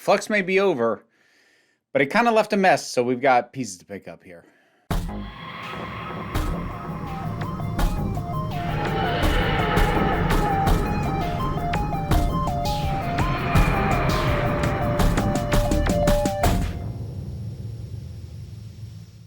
Flux may be over, but it kind of left a mess, so we've got pieces to pick up here.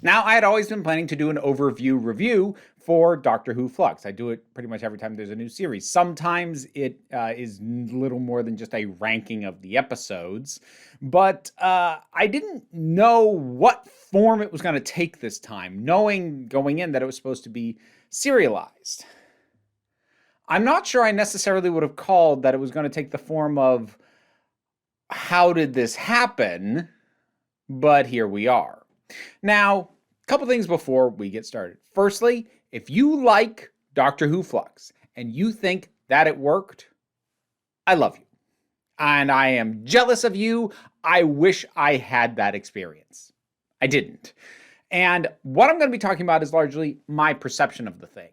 Now, I had always been planning to do an overview review for Doctor Who Flux. I do it pretty much every time there's a new series. Sometimes it is little more than just a ranking of the episodes, but I didn't know what form it was going to take this time, knowing going in that it was supposed to be serialized. I'm not sure I necessarily would have called that it was going to take the form of how did this happen, but here we are. Now, a couple things before we get started. Firstly, if you like Doctor Who Flux and you think that it worked, I love you. And I am jealous of you. I wish I had that experience. I didn't. And what I'm going to be talking about is largely my perception of the thing.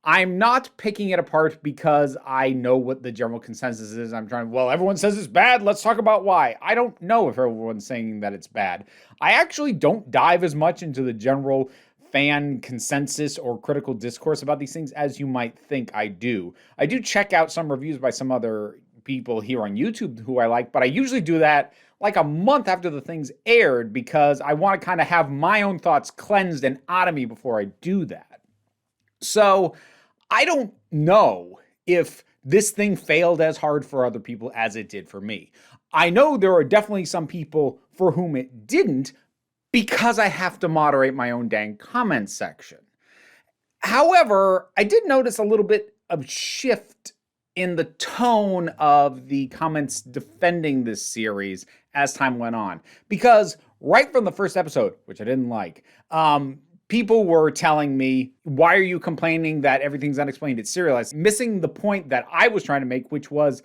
I'm not picking it apart because I know what the general consensus is. Well, everyone says it's bad. Let's talk about why. I don't know if everyone's saying that it's bad. I actually don't dive as much into the general fan consensus or critical discourse about these things as you might think I do. I do check out some reviews by some other people here on YouTube who I like, but I usually do that like a month after the thing's aired because I want to kind of have my own thoughts cleansed and out of me before I do that. So I don't know if this thing failed as hard for other people as it did for me. I know there are definitely some people for whom it didn't because I have to moderate my own dang comment section. However, I did notice a little bit of shift in the tone of the comments defending this series as time went on. Because right from the first episode, which I didn't like, people were telling me, why are you complaining that everything's unexplained? It's serialized. Missing the point that I was trying to make, which was,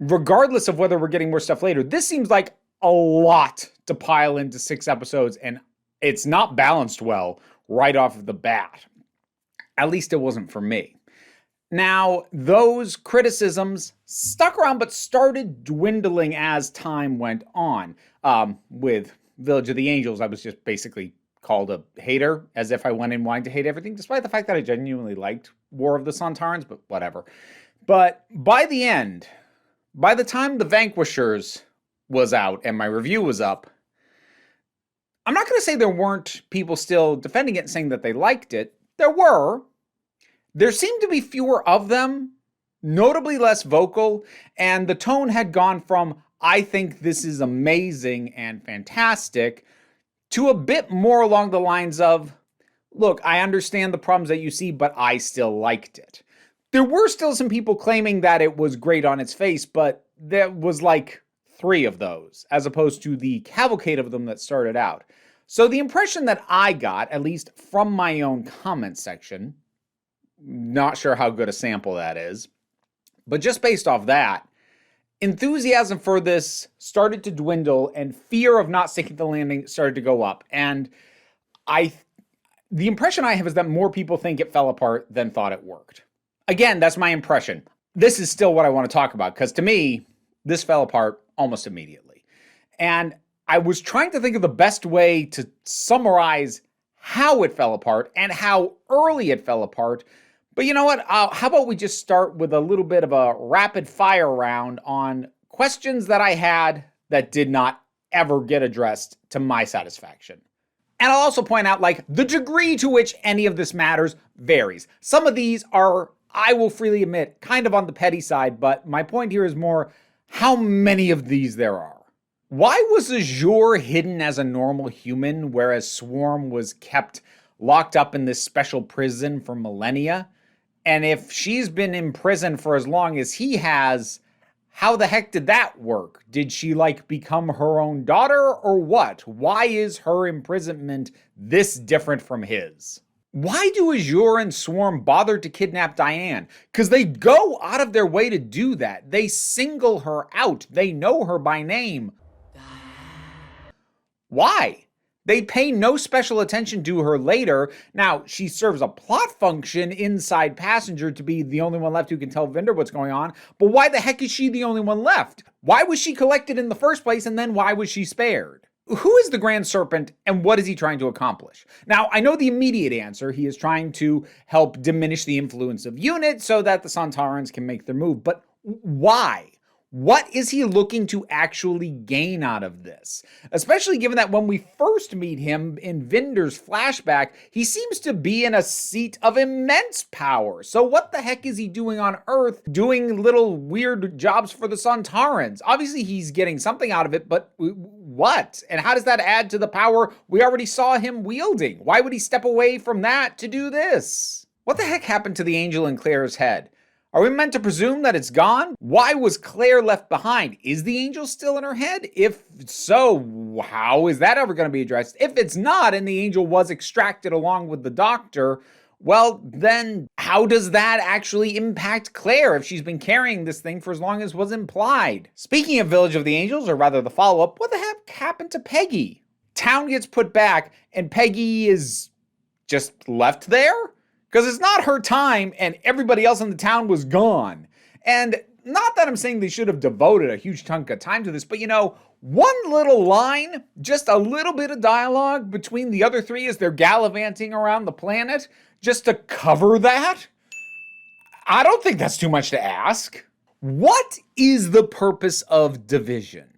regardless of whether we're getting more stuff later, this seems like a lot to pile into 6 episodes, and it's not balanced well right off of the bat. At least it wasn't for me. Now, those criticisms stuck around but started dwindling as time went on. With Village of the Angels, I was just basically called a hater, as if I went in wanting to hate everything, despite the fact that I genuinely liked War of the Sontarans, but whatever. But by the end, by the time The Vanquishers was out and my review was up, I'm not going to say there weren't people still defending it and saying that they liked it. There were. There seemed to be fewer of them, notably less vocal, and the tone had gone from, I think this is amazing and fantastic, to a bit more along the lines of, look, I understand the problems that you see, but I still liked it. There were still some people claiming that it was great on its face, but there was like 3 of those, as opposed to the cavalcade of them that started out. So the impression that I got, at least from my own comment section, not sure how good a sample that is, but just based off that, enthusiasm for this started to dwindle and fear of not sticking the landing started to go up. And the impression I have is that more people think it fell apart than thought it worked. Again, that's my impression. This is still what I want to talk about, because to me, this fell apart almost immediately. And I was trying to think of the best way to summarize how it fell apart and how early it fell apart. But you know what? How about we just start with a little bit of a rapid fire round on questions that I had that did not ever get addressed to my satisfaction. And I'll also point out, like, the degree to which any of this matters varies. Some of these are, I will freely admit, kind of on the petty side, but my point here is more how many of these there are. Why was Azure hidden as a normal human, whereas Swarm was kept locked up in this special prison for millennia? And if she's been in prison for as long as he has, how the heck did that work? Did she, like, become her own daughter or what? Why is her imprisonment this different from his? Why do Azure and Swarm bother to kidnap Diane? Because they go out of their way to do that. They single her out. They know her by name. Why? They pay no special attention to her later. Now, she serves a plot function inside Passenger to be the only one left who can tell Vinder what's going on, but why the heck is she the only one left? Why was she collected in the first place, and then why was she spared? Who is the Grand Serpent, and what is he trying to accomplish? Now, I know the immediate answer. He is trying to help diminish the influence of UNIT so that the Sontarans can make their move, but why? What is he looking to actually gain out of this? Especially given that when we first meet him in Vinder's flashback, he seems to be in a seat of immense power. So what the heck is he doing on Earth, doing little weird jobs for the Sontarans? Obviously he's getting something out of it, but what? And how does that add to the power we already saw him wielding? Why would he step away from that to do this? What the heck happened to the angel in Clare's head? Are we meant to presume that it's gone? Why was Clare left behind? Is the angel still in her head? If so, how is that ever going to be addressed? If it's not, and the angel was extracted along with the doctor, well, then how does that actually impact Clare if she's been carrying this thing for as long as was implied? Speaking of Village of the Angels, or rather the follow-up, what the heck happened to Peggy? Town gets put back, and Peggy is just left there? Because it's not her time and everybody else in the town was gone. And not that I'm saying they should have devoted a huge chunk of time to this, but one little line, just a little bit of dialogue between the other three as they're gallivanting around the planet, just to cover that? I don't think that's too much to ask. What is the purpose of division?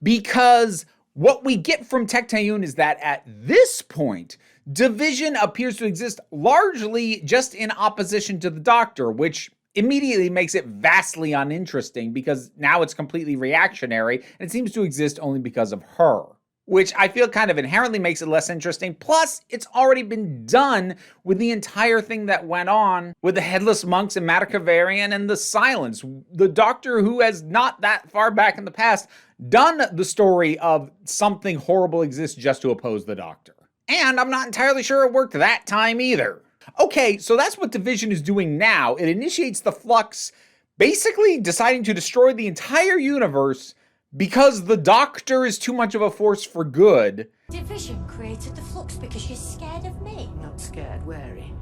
Because what we get from Tecteun is that at this point, division appears to exist largely just in opposition to the Doctor, which immediately makes it vastly uninteresting because now it's completely reactionary and it seems to exist only because of her, which I feel kind of inherently makes it less interesting. Plus, it's already been done with the entire thing that went on with the Headless Monks and Matakavarian and the Silence. The Doctor, who has not that far back in the past done the story of something horrible exists just to oppose the Doctor. And I'm not entirely sure it worked that time either. Okay, so that's what Division is doing now. It initiates the Flux, basically deciding to destroy the entire universe because the Doctor is too much of a force for good. Division created the Flux because you're scared of me. Not scared, wary.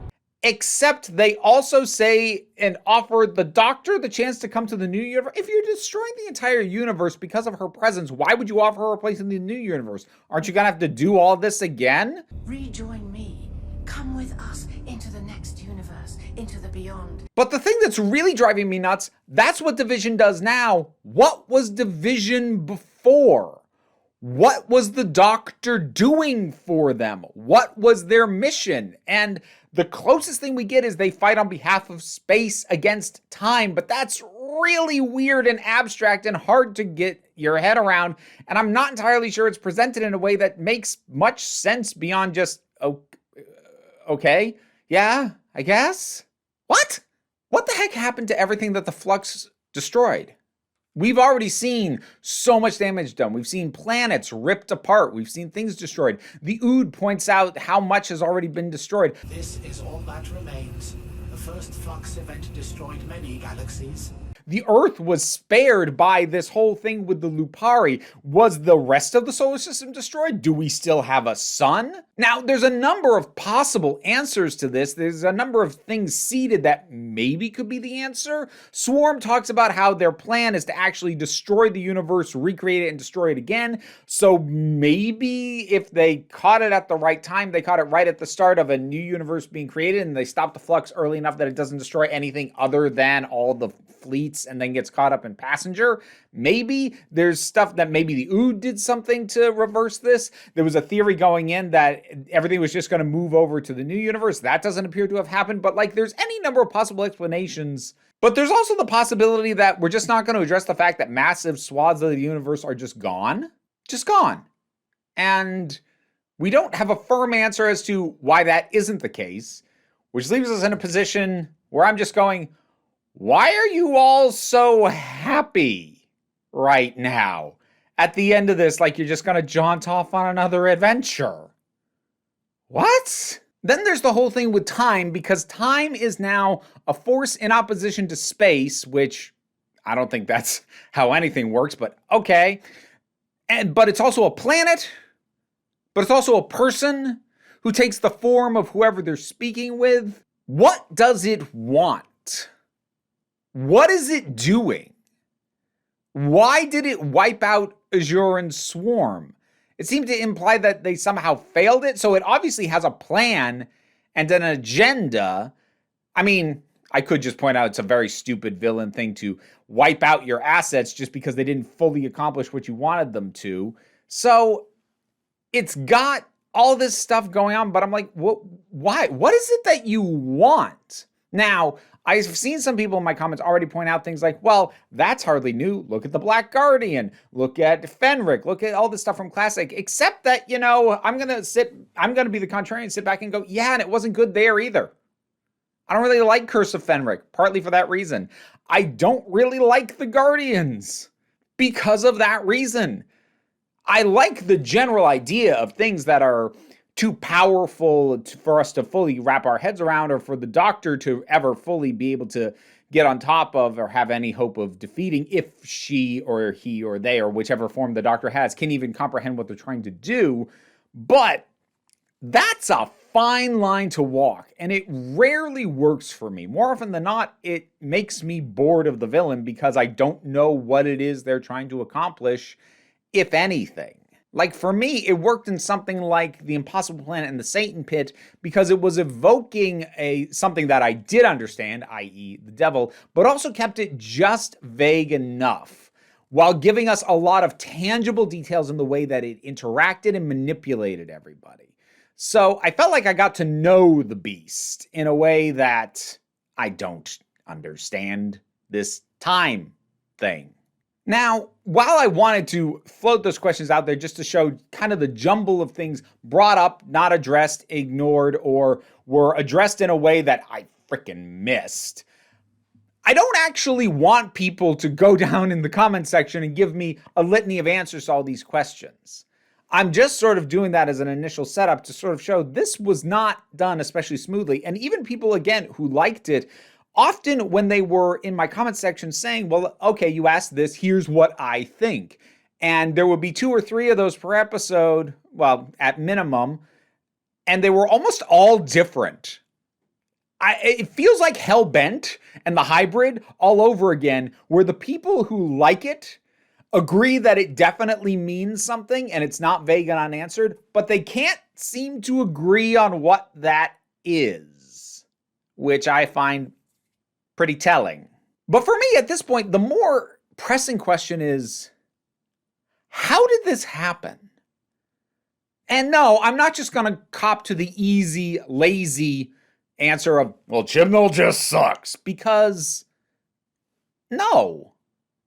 Except they also say and offer the Doctor the chance to come to the new universe. If you're destroying the entire universe because of her presence, why would you offer her a place in the new universe? Aren't you gonna have to do all this again? Rejoin me. Come with us into the next universe, into the beyond. But the thing that's really driving me nuts, that's what Division does now. What was Division before? What was the Doctor doing for them? What was their mission? And the closest thing we get is they fight on behalf of space against time, but that's really weird and abstract and hard to get your head around, and I'm not entirely sure it's presented in a way that makes much sense beyond just, okay, yeah, I guess? What? What the heck happened to everything that the Flux destroyed? We've already seen so much damage done. We've seen planets ripped apart. We've seen things destroyed. The Ood points out how much has already been destroyed. This is all that remains. The first Flux event destroyed many galaxies. The Earth was spared by this whole thing with the Lupari. Was the rest of the solar system destroyed? Do we still have a sun? Now, there's a number of possible answers to this. There's a number of things seeded that maybe could be the answer. Swarm talks about how their plan is to actually destroy the universe, recreate it, and destroy it again. So maybe if they caught it at the right time, they caught it right at the start of a new universe being created, and they stopped the Flux early enough that it doesn't destroy anything other than all the fleets and then gets caught up in Passenger. Maybe there's stuff that maybe the Ood did something to reverse this. There was a theory going in that everything was just going to move over to the new universe. That doesn't appear to have happened, but there's any number of possible explanations. But there's also the possibility that we're just not going to address the fact that massive swaths of the universe are just gone. Just gone. And we don't have a firm answer as to why that isn't the case, which leaves us in a position where I'm just going, why are you all so happy right now at the end of this, like you're just going to jaunt off on another adventure? What? Then there's the whole thing with time, because time is now a force in opposition to space, which I don't think that's how anything works, but okay. But it's also a planet, but it's also a person who takes the form of whoever they're speaking with. What does it want? What is it doing? Why did it wipe out Azuran's swarm? It seemed to imply that they somehow failed it, so it obviously has a plan and an agenda. I mean, I could just point out it's a very stupid villain thing to wipe out your assets just because they didn't fully accomplish what you wanted them to. So it's got all this stuff going on, but I'm like, why? What is it that you want? Now, I've seen some people in my comments already point out things like, well, that's hardly new. Look at the Black Guardian. Look at Fenric. Look at all this stuff from Classic. Except that, I'm going to be the contrarian, sit back and go, yeah, and it wasn't good there either. I don't really like Curse of Fenric, partly for that reason. I don't really like the Guardians because of that reason. I like the general idea of things that are too powerful for us to fully wrap our heads around, or for the Doctor to ever fully be able to get on top of or have any hope of defeating, if she or he or they or whichever form the Doctor has can even comprehend what they're trying to do. But that's a fine line to walk, and it rarely works for me. More often than not, it makes me bored of the villain because I don't know what it is they're trying to accomplish, if anything. Like, for me, it worked in something like The Impossible Planet and the Satan Pit because it was evoking something that I did understand, i.e. the devil, but also kept it just vague enough while giving us a lot of tangible details in the way that it interacted and manipulated everybody. So I felt like I got to know the beast in a way that I don't understand this time thing. Now, while I wanted to float those questions out there just to show kind of the jumble of things brought up, not addressed, ignored, or were addressed in a way that I freaking missed, I don't actually want people to go down in the comment section and give me a litany of answers to all these questions. I'm just sort of doing that as an initial setup to sort of show this was not done especially smoothly. And even people, again, who liked it, often when they were in my comment section saying, well, okay, you asked this, here's what I think. And there would be 2 or 3 of those per episode, well, at minimum, and they were almost all different. It feels like Hellbent and the Hybrid all over again, where the people who like it agree that it definitely means something and it's not vague and unanswered, but they can't seem to agree on what that is, which I find pretty telling. But for me at this point, the more pressing question is, how did this happen? And no, I'm not just going to cop to the easy, lazy answer of, well, Chibnall just sucks, because no,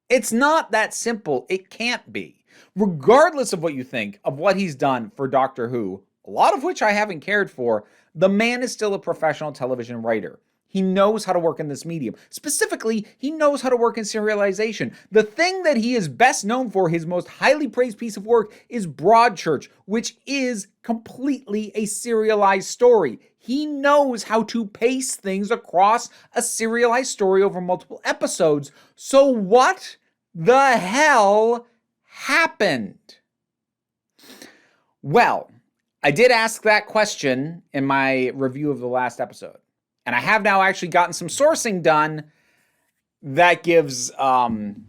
it's not that simple. It can't be. Regardless of what you think of what he's done for Doctor Who, a lot of which I haven't cared for, the man is still a professional television writer. He knows how to work in this medium. Specifically, he knows how to work in serialization. The thing that he is best known for, his most highly praised piece of work, is Broadchurch, which is completely a serialized story. He knows how to pace things across a serialized story over multiple episodes. So what the hell happened? Well, I did ask that question in my review of the last episode. And I have now actually gotten some sourcing done that gives some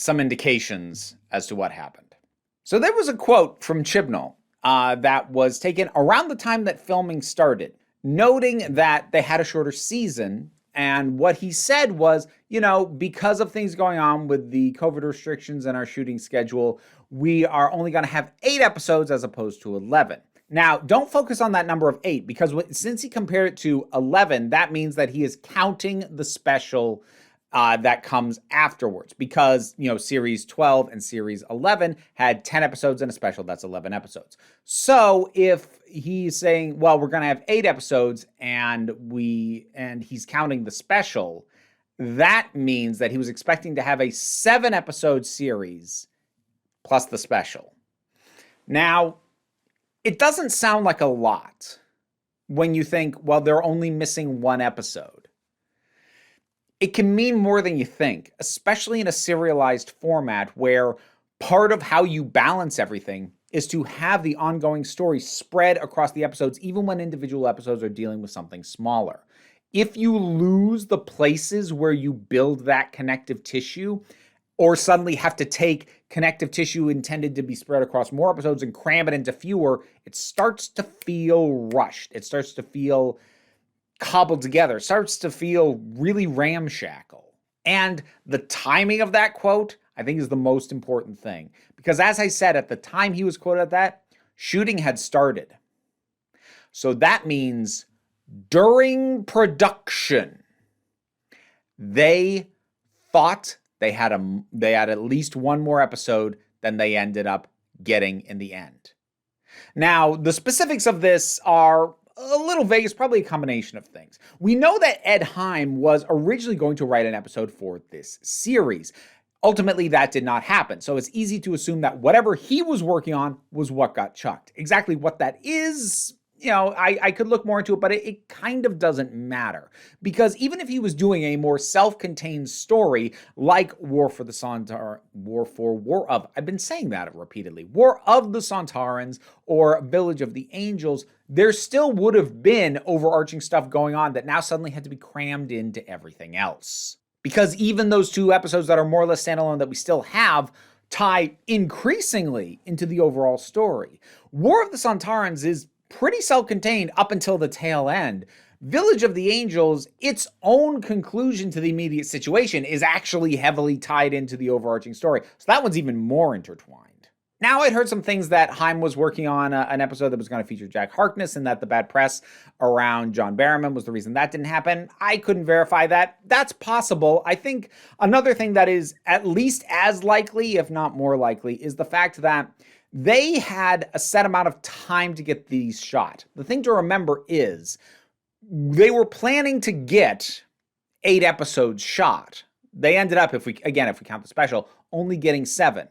indications as to what happened. So there was a quote from Chibnall that was taken around the time that filming started, noting that they had a shorter season. And what he said was, because of things going on with the COVID restrictions and our shooting schedule, we are only going to have 8 episodes as opposed to 11. Now, don't focus on that number of 8, because since he compared it to 11, that means that he is counting the special that comes afterwards, because, series 12 and series 11 had 10 episodes and a special, that's 11 episodes. So if he's saying, well, we're going to have 8 episodes and he's counting the special, that means that he was expecting to have a 7-episode series plus the special. Now, it doesn't sound like a lot when you think, well, they're only missing 1 episode. It can mean more than you think, especially in a serialized format where part of how you balance everything is to have the ongoing story spread across the episodes, even when individual episodes are dealing with something smaller. If you lose the places where you build that connective tissue, or suddenly have to take connective tissue intended to be spread across more episodes and cram it into fewer, it starts to feel rushed. It starts to feel cobbled together. It starts to feel really ramshackle. And the timing of that quote, I think, is the most important thing. Because as I said, at the time he was quoted at that, shooting had started. So that means during production, they thought they had at least one more episode than they ended up getting in the end. Now, the specifics of this are a little vague. It's probably a combination of things. We know that Ed Heim was originally going to write an episode for this series. Ultimately, that did not happen. So it's easy to assume that whatever he was working on was what got chucked. Exactly what that is, I could look more into it, but it kind of doesn't matter. Because even if he was doing a more self-contained story like War of the Sontarans or Village of the Angels, there still would have been overarching stuff going on that now suddenly had to be crammed into everything else. Because even those two episodes that are more or less standalone that we still have tie increasingly into the overall story. War of the Sontarans is pretty self-contained up until the tail end. Village of the Angels, its own conclusion to the immediate situation, is actually heavily tied into the overarching story. So that one's even more intertwined. Now, I'd heard some things that Heim was working on an episode that was going to feature Jack Harkness, and that the bad press around John Barrowman was the reason that didn't happen. I couldn't verify that. That's possible. I think another thing that is at least as likely, if not more likely, is the fact that they had a set amount of time to get these shot. The thing to remember is they were planning to get 8 episodes shot. They ended up, if we count the special, only getting 7.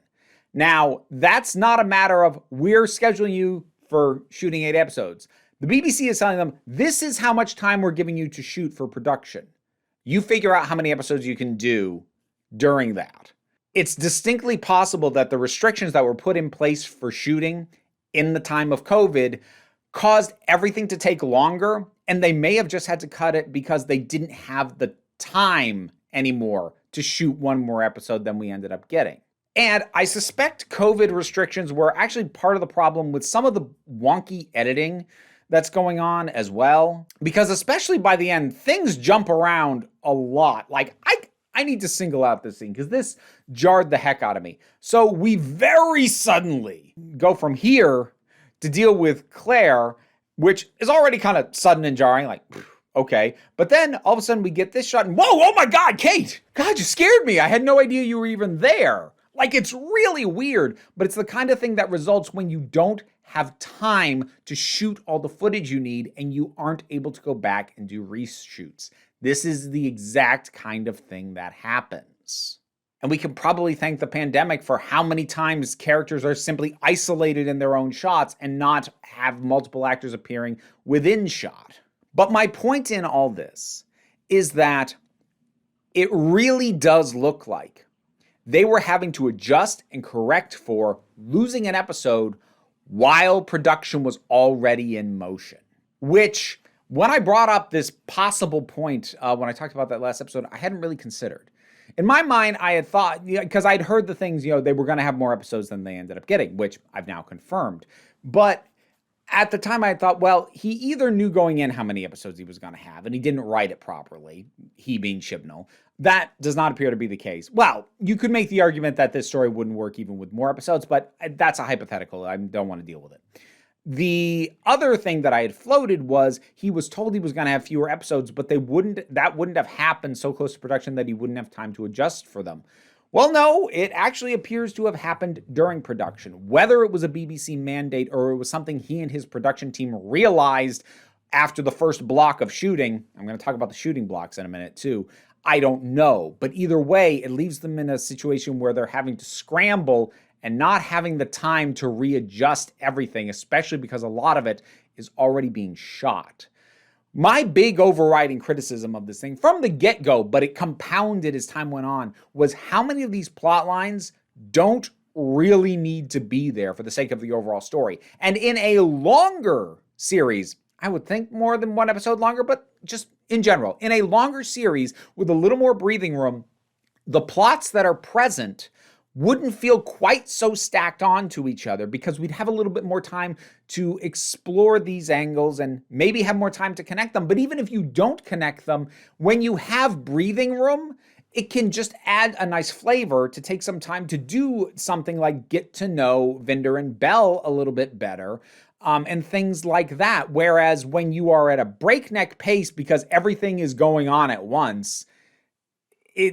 Now, that's not a matter of we're scheduling you for shooting 8 episodes. The BBC is telling them, this is how much time we're giving you to shoot for production. You figure out how many episodes you can do during that. It's distinctly possible that the restrictions that were put in place for shooting in the time of COVID caused everything to take longer, and they may have just had to cut it because they didn't have the time anymore to shoot one more episode than we ended up getting. And I suspect COVID restrictions were actually part of the problem with some of the wonky editing that's going on as well. Because especially by the end, things jump around a lot. Like, I need to single out this scene because this jarred the heck out of me. So we very suddenly go from here to deal with Claire, which is already kind of sudden and jarring, like, okay. But then all of a sudden we get this shot and whoa, oh my God, Kate! God, you scared me. I had no idea you were even there. Like, it's really weird, but it's the kind of thing that results when you don't have time to shoot all the footage you need and you aren't able to go back and do reshoots. This is the exact kind of thing that happens. And we can probably thank the pandemic for how many times characters are simply isolated in their own shots and not have multiple actors appearing within shot. But my point in all this is that it really does look like they were having to adjust and correct for losing an episode while production was already in motion. Which, when I brought up this possible point when I talked about that last episode, I hadn't really considered. In my mind, I had thought, because I'd heard the things, they were going to have more episodes than they ended up getting, which I've now confirmed. But at the time, I had thought, well, he either knew going in how many episodes he was going to have, and he didn't write it properly, he being Chibnall. That does not appear to be the case. Well, you could make the argument that this story wouldn't work even with more episodes, but that's a hypothetical. I don't want to deal with it. The other thing that I had floated was he was told he was going to have fewer episodes, but that wouldn't have happened so close to production that he wouldn't have time to adjust for them. Well, no, it actually appears to have happened during production. Whether it was a BBC mandate or it was something he and his production team realized after the first block of shooting, I'm going to talk about the shooting blocks in a minute too, I don't know. But either way, it leaves them in a situation where they're having to scramble and not having the time to readjust everything, especially because a lot of it is already being shot. My big overriding criticism of this thing from the get-go, but it compounded as time went on, was how many of these plot lines don't really need to be there for the sake of the overall story. And in a longer series, I would think more than one episode longer, but just in general, in a longer series with a little more breathing room, the plots that are present wouldn't feel quite so stacked onto each other because we'd have a little bit more time to explore these angles and maybe have more time to connect them. But even if you don't connect them, when you have breathing room, it can just add a nice flavor to take some time to do something like get to know Vinder and Belle a little bit better, and things like that. Whereas when you are at a breakneck pace because everything is going on at once,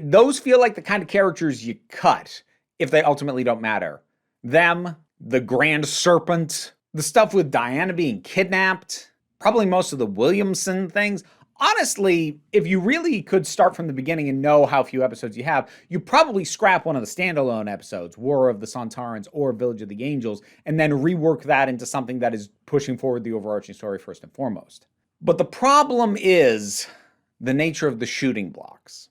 those feel like the kind of characters you cut if they ultimately don't matter. Them, the Grand Serpent, the stuff with Diana being kidnapped, probably most of the Williamson things. Honestly, if you really could start from the beginning and know how few episodes you have, you probably scrap one of the standalone episodes, War of the Sontarans or Village of the Angels, and then rework that into something that is pushing forward the overarching story first and foremost. But the problem is the nature of the shooting blocks,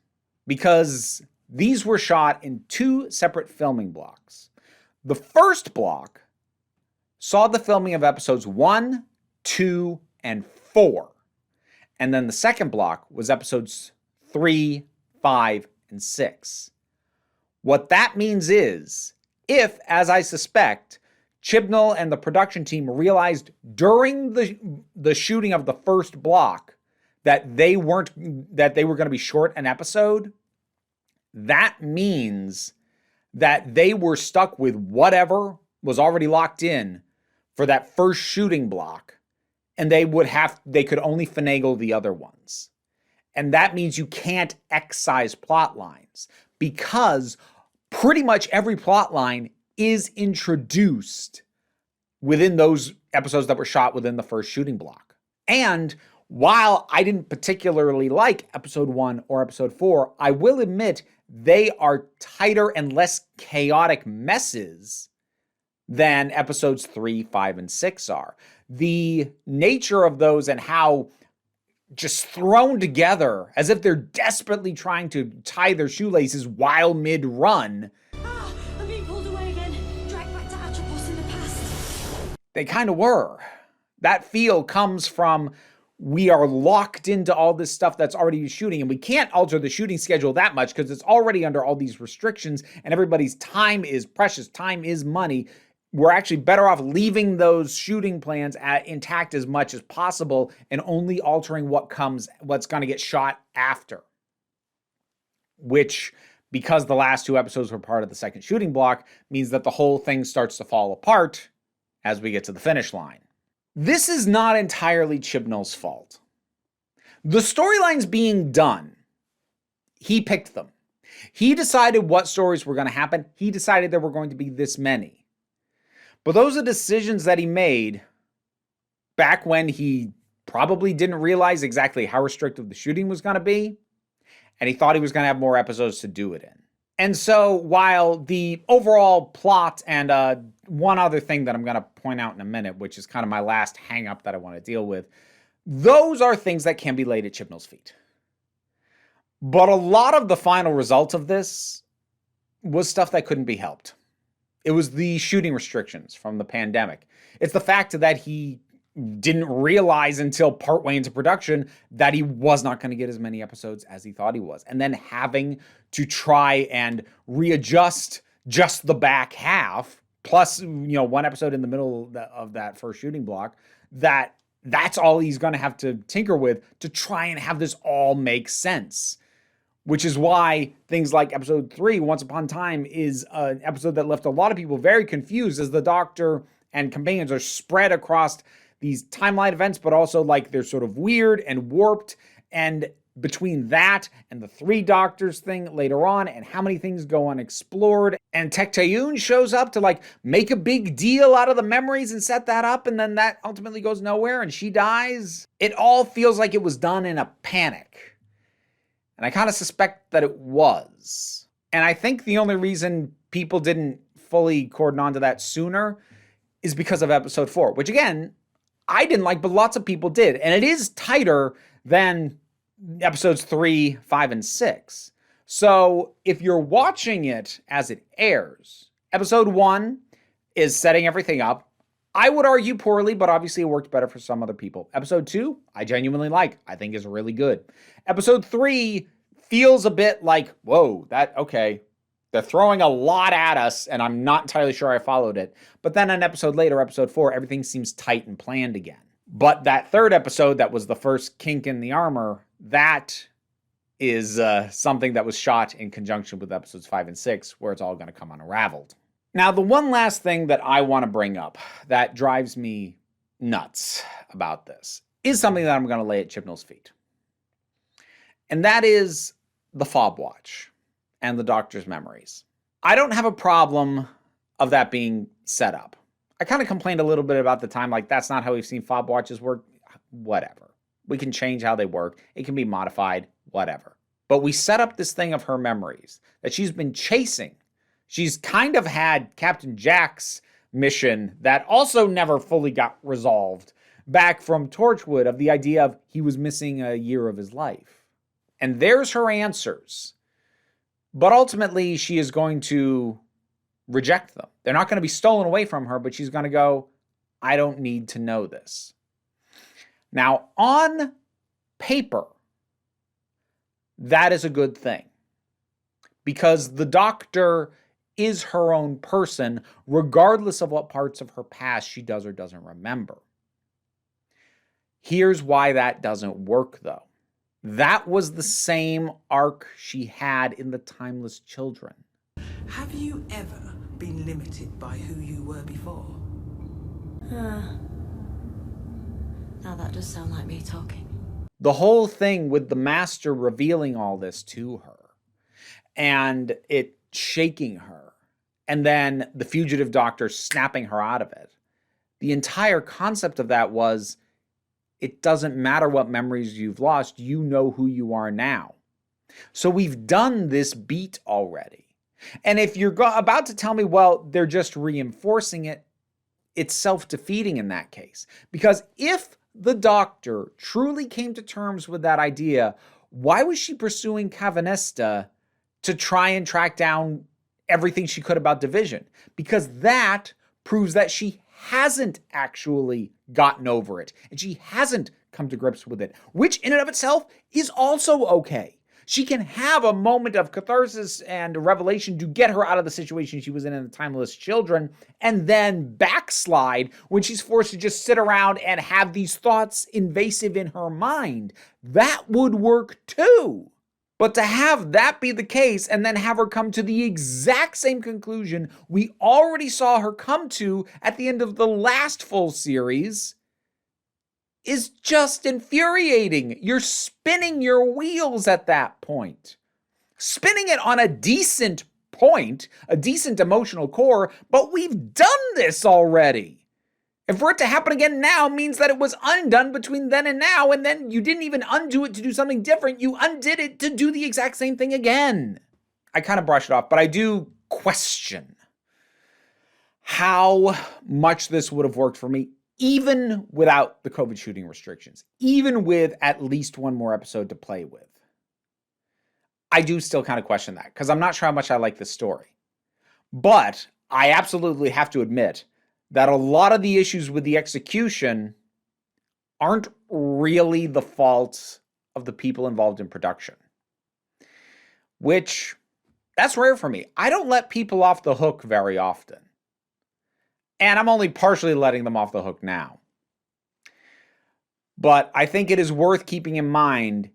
because these were shot in 2 separate filming blocks. The first block saw the filming of episodes 1, 2, and 4. And then the second block was episodes 3, 5, and 6. What that means is, if, as I suspect, Chibnall and the production team realized during the shooting of the first block that they were going to be short an episode, that means that they were stuck with whatever was already locked in for that first shooting block. And they could only finagle the other ones. And that means you can't excise plot lines because pretty much every plot line is introduced within those episodes that were shot within the first shooting block. And while I didn't particularly like episode 1 or episode 4, I will admit they are tighter and less chaotic messes than episodes 3, 5, and 6 are. The nature of those and how just thrown together as if they're desperately trying to tie their shoelaces while mid-run. I'm being pulled away again. Dragged back to Atropos in the past. They kind of were. That feel comes from we are locked into all this stuff that's already shooting, and we can't alter the shooting schedule that much because it's already under all these restrictions, and everybody's time is precious. Time is money. We're actually better off leaving those shooting plans intact as much as possible and only altering what's going to get shot after. Which, because the last 2 episodes were part of the second shooting block, means that the whole thing starts to fall apart as we get to the finish line. This is not entirely Chibnall's fault. The storylines being done, he picked them. He decided what stories were going to happen. He decided there were going to be this many. But those are decisions that he made back when he probably didn't realize exactly how restrictive the shooting was going to be, and he thought he was going to have more episodes to do it in. And so while the overall plot and one other thing that I'm going to point out in a minute, which is kind of my last hang-up that I want to deal with, those are things that can be laid at Chibnall's feet. But a lot of the final result of this was stuff that couldn't be helped. It was the shooting restrictions from the pandemic. It's the fact that he didn't realize until partway into production that he was not going to get as many episodes as he thought he was. And then having to try and readjust just the back half, plus, 1 episode in the middle of that first shooting block, that's all he's going to have to tinker with to try and have this all make sense. Which is why things like episode 3, Once Upon a Time, is an episode that left a lot of people very confused as the Doctor and companions are spread across these timeline events, but also like they're sort of weird and warped. And between that and the 3 Doctors thing later on and how many things go unexplored, and Tecteun shows up to like make a big deal out of the memories and set that up, and then that ultimately goes nowhere and she dies. It all feels like it was done in a panic. And I kind of suspect that it was. And I think the only reason people didn't fully cordon onto that sooner is because of episode 4, which again, I didn't like, but lots of people did. And it is tighter than episodes 3, 5, and 6. So if you're watching it as it airs, Episode 1 is setting everything up. I would argue poorly, but obviously it worked better for some other people. Episode 2, I genuinely like. I think is really good. Episode 3 feels a bit like, whoa, okay. They're throwing a lot at us, and I'm not entirely sure I followed it. But then an episode later, episode 4, everything seems tight and planned again. But that third episode, that was the first kink in the armor, that is something that was shot in conjunction with episodes 5 and 6, where it's all going to come unraveled. Now, the one last thing that I want to bring up that drives me nuts about this is something that I'm going to lay at Chibnall's feet. And that is the fob watch and the Doctor's memories. I don't have a problem of that being set up. I kind of complained a little bit about the time, like, that's not how we've seen fob watches work. Whatever. We can change how they work. It can be modified, whatever. But we set up this thing of her memories that she's been chasing. She's kind of had Captain Jack's mission that also never fully got resolved back from Torchwood, of the idea of he was missing a year of his life. And there's her answers. But ultimately, she is going to reject them. They're not going to be stolen away from her, but she's going to go, I don't need to know this. Now, on paper, that is a good thing, because the Doctor is her own person, regardless of what parts of her past she does or doesn't remember. Here's why that doesn't work, though. That was the same arc she had in The Timeless Children. Have you ever been limited by who you were before? Now that does sound like me talking. The whole thing with the Master revealing all this to her, and it shaking her, and then the fugitive Doctor snapping her out of it. The entire concept of that was, it doesn't matter what memories you've lost, you know who you are now. So we've done this beat already. And if you're about to tell me, well, they're just reinforcing it, it's self-defeating in that case. Because if the Doctor truly came to terms with that idea, why was she pursuing Cavanesta to try and track down everything she could about Division? Because that proves that she hasn't actually gotten over it, and she hasn't come to grips with it, which in and of itself is also okay. She can have a moment of catharsis and revelation to get her out of the situation she was in The Timeless Children, and then backslide when she's forced to just sit around and have these thoughts invasive in her mind. That would work too. But to have that be the case and then have her come to the exact same conclusion we already saw her come to at the end of the last full series is just infuriating. You're spinning your wheels at that point. Spinning it on a decent point, a decent emotional core, but we've done this already. And for it to happen again now means that it was undone between then and now, and then you didn't even undo it to do something different. You undid it to do the exact same thing again. I kind of brush it off, but I do question how much this would have worked for me, even without the COVID shooting restrictions, even with at least one more episode to play with. I do still kind of question that, because I'm not sure how much I like this story. But I absolutely have to admit that a lot of the issues with the execution aren't really the fault of the people involved in production. Which, that's rare for me. I don't let people off the hook very often. And I'm only partially letting them off the hook now. But I think it is worth keeping in mind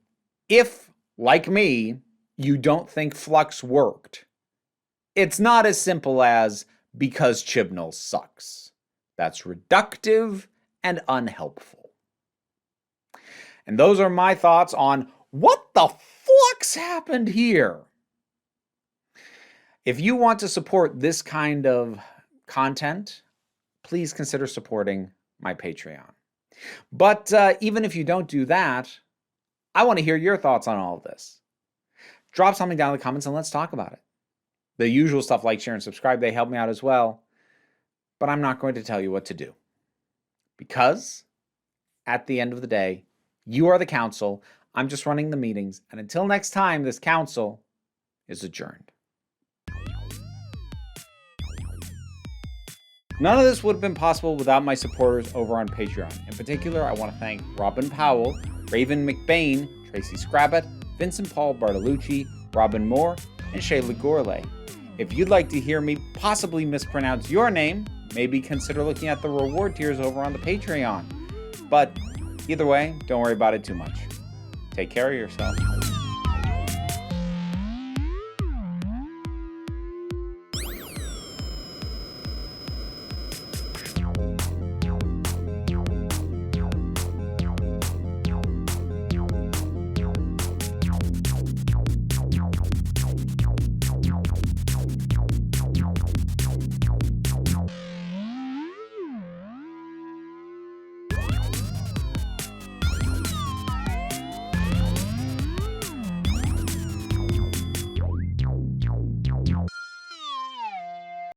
if, like me, you don't think Flux worked. It's not as simple as because Chibnall sucks. That's reductive and unhelpful. And those are my thoughts on what the flux happened here. If you want to support this kind of content, please consider supporting my Patreon. But even if you don't do that, I want to hear your thoughts on all of this. Drop something down in the comments and let's talk about it. The usual stuff like share and subscribe, they help me out as well. But I'm not going to tell you what to do. Because at the end of the day, you are the council. I'm just running the meetings. And until next time, this council is adjourned. None of this would have been possible without my supporters over on Patreon. In particular, I want to thank Robin Powell, Raven McBain, Tracy Scrabbit, Vincent Paul Bartolucci, Robin Moore, and Shayla Gourlay. If you'd like to hear me possibly mispronounce your name, maybe consider looking at the reward tiers over on the Patreon. But either way, don't worry about it too much. Take care of yourself.